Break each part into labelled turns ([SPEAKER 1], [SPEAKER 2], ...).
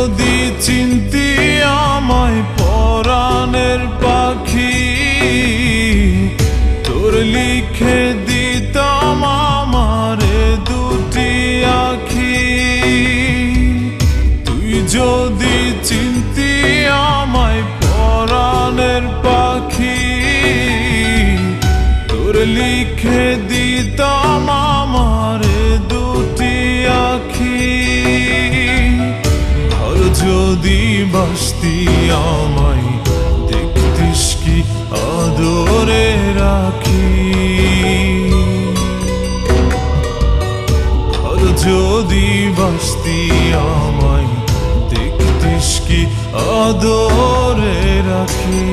[SPEAKER 1] যদি চিনতি আমায় পরাণের পাখি, তোর লিখে দিতাম আমারে দুটি আখি। তুই যদি চিনতি আমায় পরাণের পাখি, তোর লিখে দিতাম আমারে দুটি আখি। আর যদি বাসতি আমায় দেখতিস কি আদরে রাখি। আর যদি বাসতি আমায় দেখতিস কি আদরে রাখি।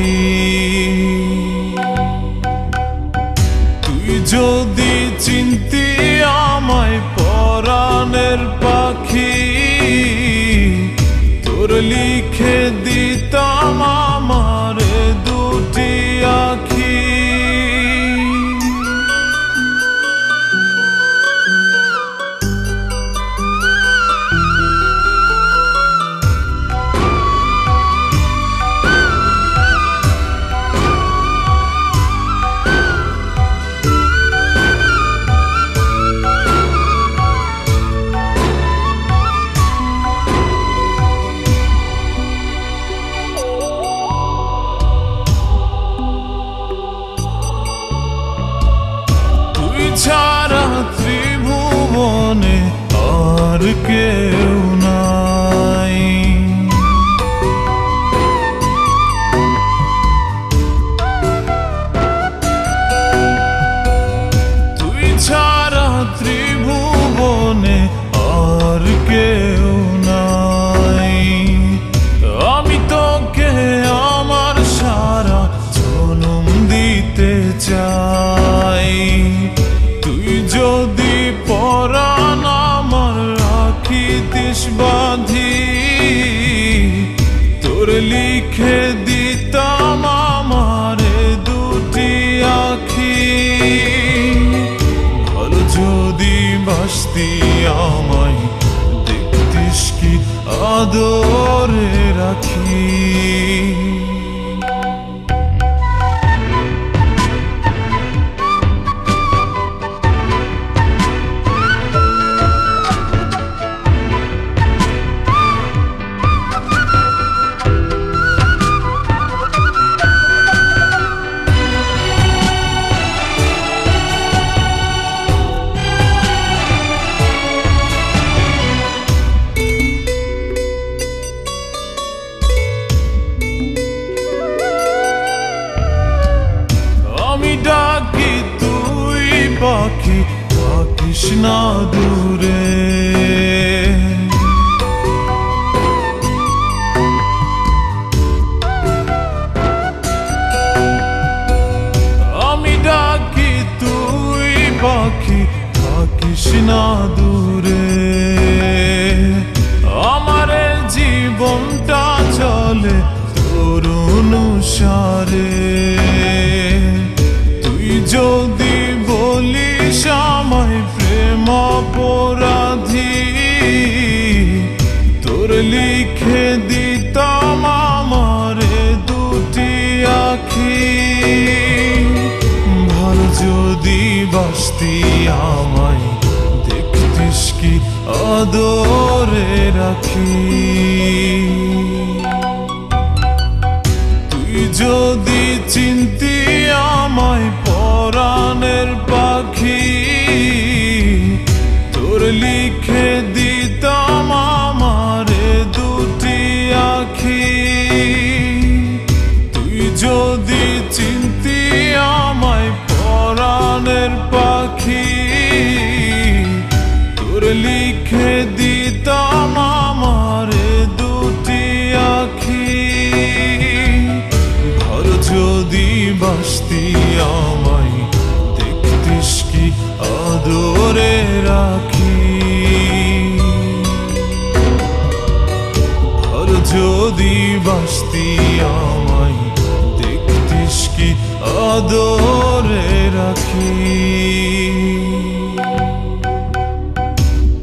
[SPEAKER 1] তুই যদি চিনতি আমায় পরাণের পাখি, তোর লিখে দিতাম আমারে দুটি আখি। ছাড়া ত্রিভুবনে আর কেউ নাই। তুই ছাড়া ত্রিভুবনে আর কেউ নাই। আমি তোকে আমার সারা জনম দিতে চাই। তুই যদি পরাণ আমার রাখিতিস বাঁধি, তোর লিখে দিতাম আমারে দুটি আখি। ভালো যদি বাসতি আমায় দেখতিস কি আদরে রাখি। আমি ডাকি তুই পাখি থাকিস না দূরে। আমি ডাকি তুই পাখি থাকিস না দূরে। আমার জীবনটা চলে তোর অনুসারে। তুই যদি বলিস আমায় প্রেম অপরাধী, তোর লিখে দিতাম আমারে দুটি আখি। ভালো যদি বাসতি আমায় দেখতিস কি আদরে রাখি। তুই যদি চিনতি আমায় পরাণের পাখি, তোর লিখে দিতাম আমারে দুটি আখি। তুই যদি চিনতি আমায় পরাণের পাখি, তোর লিখে দিতাম আমারে দুটি আখি। ঘর যদি বাসতি আমায় দেখতিস কি আদরে রাখি। ঘর যদি বাসতি আমায় দেখতিস কি আদরে রাখি।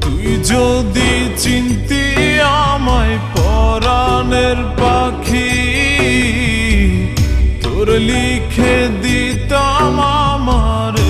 [SPEAKER 1] তুই যদি চিনতি আমায় লিখে দিতাম আমার